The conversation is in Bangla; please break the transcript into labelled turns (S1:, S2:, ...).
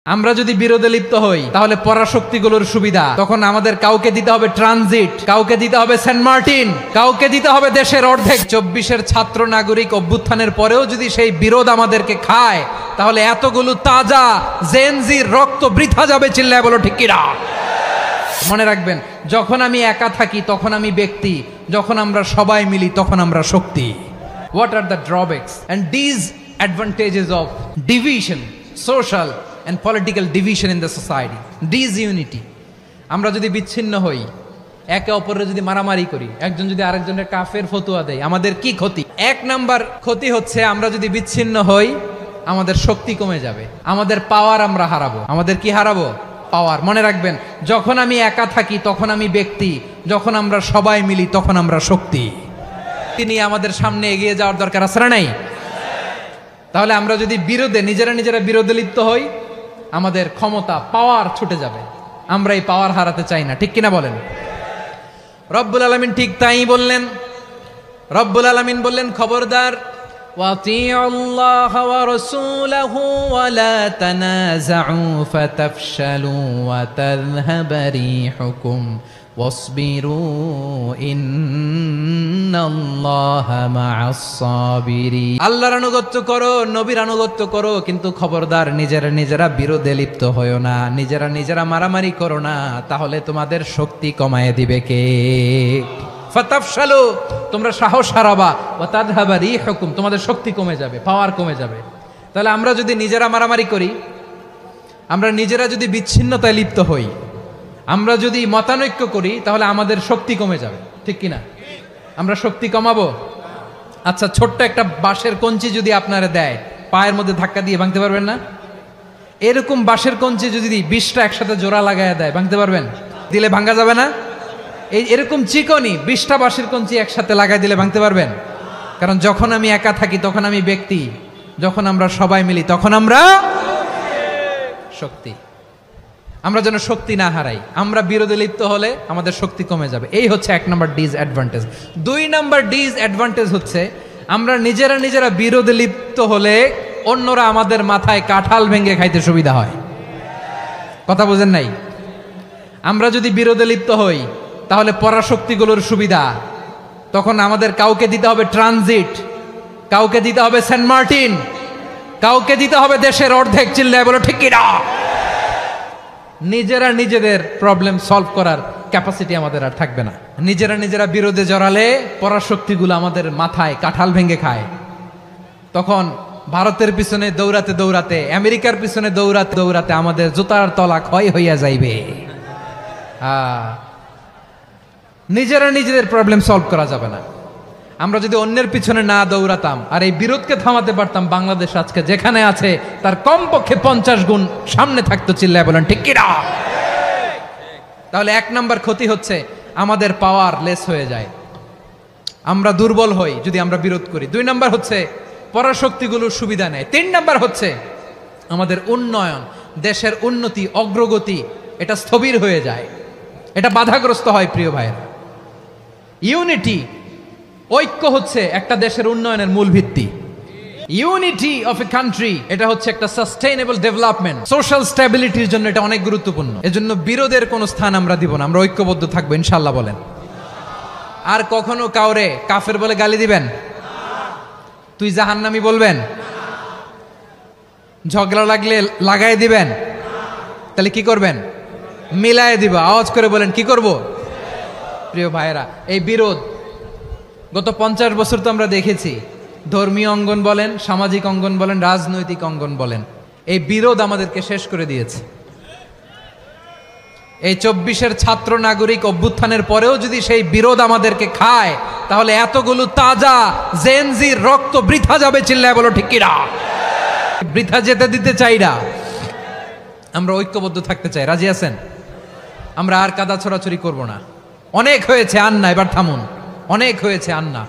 S1: আমরা যদি বিরোধে লিপ্ত হই তাহলে পরাশক্তিগুলোর সুবিধা তখন আমাদের কাউকে দিতে হবে ট্রানজিট, কাউকে দিতে হবে সেন্ট মার্টিন, কাউকে দিতে হবে দেশের অর্ধেক। 24-এর ছাত্র নাগরিক অভ্যুত্থানের পরেও যদি সেই বিরোধ আমাদেরকে খায় তাহলে এতগুলো তাজা জেনজির রক্ত বৃথা যাবে। চিল্লায় বলো ঠিক কিনা? মনে রাখবেন, যখন আমি একা থাকি তখন আমি ব্যক্তি, যখন আমরা সবাই মিলি তখন আমরা শক্তি। What are the drawbacks and disadvantages of division, social and political division in the society? Disunity. আমরা যদি বিচ্ছিন্ন হই, একে অপরের যদি মারামারি করি, একজন যদি আরেকজনের কাফের ফতোয়া দেয়, আমাদের কি ক্ষতি? এক নাম্বার ক্ষতি হচ্ছে আমরা যদি বিচ্ছিন্ন হই আমাদের শক্তি কমে যাবে, আমাদের পাওয়ার আমরা হারাবো। আমাদের কি হারাবো? পাওয়ার। মনে রাখবেন, যখন আমি একা থাকি তখন আমি ব্যক্তি, যখন আমরা সবাই মিলি তখন আমরা শক্তি। তিনি আমাদের সামনে এগিয়ে যাওয়ার দরকার আছে না নাই? তাহলে আমরা যদি নিজেরা বিরোধে লিপ্ত হই আমাদের ক্ষমতা, পাওয়ার ছুটে যাবে। আমরা এই পাওয়ার হারাতে চাই না, ঠিক কিনা বলেন? রব্বুল আলামিন ঠিক তাই বললেন। রব্বুল আলামিন বললেন, খবরদার, ওয়াতিউল্লাহ ওয়া রাসূলাহু ওয়া লা তানাযাউ ফাতাফশালু ওয়া তাযহাবা রিহুকুম ওয়াসবিরু ইন্নাল্লাহা মা'আস সাবিরিন। আল্লাহর আনুগত্য করো, নবীর আনুগত্য করো, কিন্তু খবরদার নিজেরা বিরোধে লিপ্ত হয়ো না, নিজেরা মারামারি করো না, তাহলে তোমাদের শক্তি কমায় দিবে কে? ফাতাফশালু, তোমরা সাহস হারাবা, ওয়া তাযহাবা রিহুকুম, তোমাদের শক্তি কমে যাবে, পাওয়ার কমে যাবে। তাহলে আমরা যদি নিজেরা মারামারি করি, আমরা নিজেরা যদি বিচ্ছিন্নতায় লিপ্ত হই, আমরা যদি মতানৈক্য করি, তাহলে আমাদের শক্তি কমে যাবে, ঠিক কিনা? আমরা শক্তি কমাবো। আচ্ছা, ছোট্ট একটা বাঁশের কঞ্চি যদি আপনারা দেয়, পায়ের মধ্যে ধাক্কা দিয়ে ভাঙতে পারবেন না? এরকম বাঁশের কঞ্চি যদি 20টা একসাথে জোড়া লাগায় দেয়, ভাঙতে পারবেন? দিলে ভাঙা যাবে না? এরকম চিকনি 20টা বাঁশের কঞ্চি একসাথে লাগাই দিলে ভাঙতে পারবেন? কারণ যখন আমি একা থাকি তখন আমি ব্যক্তি, যখন আমরা সবাই মিলি তখন আমরা শক্তি। আমরা যেন শক্তি না হারাই। আমরা বিরোধে লিপ্ত হলে আমাদের শক্তি কমে যাবে। এই হচ্ছে 1 নম্বর ডিসঅ্যাডভান্টেজ। 2 নম্বর ডিসঅ্যাডভান্টেজ হচ্ছে আমরা নিজেরা বিরোধে লিপ্ত হলে অন্যরা আমাদের মাথায় কাঁঠাল ভেঙে খাইতে সুবিধা হয়। কথা বোঝেন নাই? আমরা যদি বিরোধে লিপ্ত হই তাহলে পরাশক্তিগুলোর সুবিধা তখন আমাদের কাউকে দিতে হবে ট্রানজিট, কাউকে দিতে হবে সেন্ট মার্টিন, কাউকে দিতে হবে দেশের অর্ধেক। চিল্লায় বলো ঠিক কিনা? নিজেদের প্রবলেম সলভ করার ক্যাপাসিটি আমাদের আর থাকবে না। নিজেরা বিরোধে জড়ালে পরাশক্তিগুলো আমাদের মাথায় কাঁঠাল ভেঙে খায়। তখন ভারতের পিছনে দৌড়াতে, আমেরিকার পিছনে দৌড়াতে আমাদের জুতার তলা ক্ষয় হইয়া যাইবে। নিজেদের প্রবলেম সলভ করা যাবে না। আমরা যদি অন্যের পিছনে না দৌড়াতাম আর এই বিরোধকে থামাতে পারতাম, বাংলাদেশ আজকে যেখানে আছে তার কমপক্ষে 50 গুণ সামনে থাকতো। চিল্লায় বলেন ঠিক কিনা? তাহলে 1 নাম্বার ক্ষতি হচ্ছে আমাদের পাওয়ার লেস হয়ে যায়, আমরা দুর্বল হই যদি আমরা বিরোধ করি। 2 নাম্বার হচ্ছে পরাশক্তিগুলোর সুবিধা নেয়। 3 নাম্বার হচ্ছে আমাদের উন্নয়ন, দেশের উন্নতি, অগ্রগতি, এটা স্থবির হয়ে যায়, এটা বাধাগ্রস্ত হয়। প্রিয় ভাইয়েরা, ইউনিটি, ঐক্য হচ্ছে একটা দেশের উন্নয়নের মূল ভিত্তি। ইউনিটি অফ এ কান্ট্রি, এটা হচ্ছে একটা সাস্টেইনেবল ডেভেলপমেন্ট, সোশ্যাল স্ট্যাবিলিটির জন্য এটা অনেক গুরুত্বপূর্ণ। এজন্য বিরোধের কোনো স্থান আমরা দিব না, আমরা ঐক্যবদ্ধ থাকবো ইনশাআল্লাহ। বলেন, আর কখনো কাউরে কাফের বলে গালি দিবেন? তুই জাহান্নামী বলবেন? ঝগড়া লাগলে লাগাই দিবেন? তাহলে কি করবেন? মিলায় দিব। আওয়াজ করে বলেন, কি করব? প্রিয় ভাইয়েরা, এই বিরোধ গত 50 বছর তো আমরা দেখেছি, ধর্মীয় অঙ্গন বলেন, সামাজিক অঙ্গন বলেন, রাজনৈতিক অঙ্গন বলেন, এই বিরোধ আমাদেরকে শেষ করে দিয়েছে। এই 24-এর ছাত্র নাগরিক অভ্যুত্থানের পরেও যদি সেই বিরোধ আমাদেরকে খায় তাহলে এতগুলো তাজা জেনজির রক্ত বৃথা যাবে। চিল্লায় বলো ঠিক কিনা? বৃথা যেতে দিতে চাই না, আমরা ঐক্যবদ্ধ থাকতে চাই। রাজি আছেন? আমরা আর কাদা ছড়াছড়ি করব না। অনেক হয়েছে, আন্না, এবার থামুন। অনেক হয়েছে, আন্না।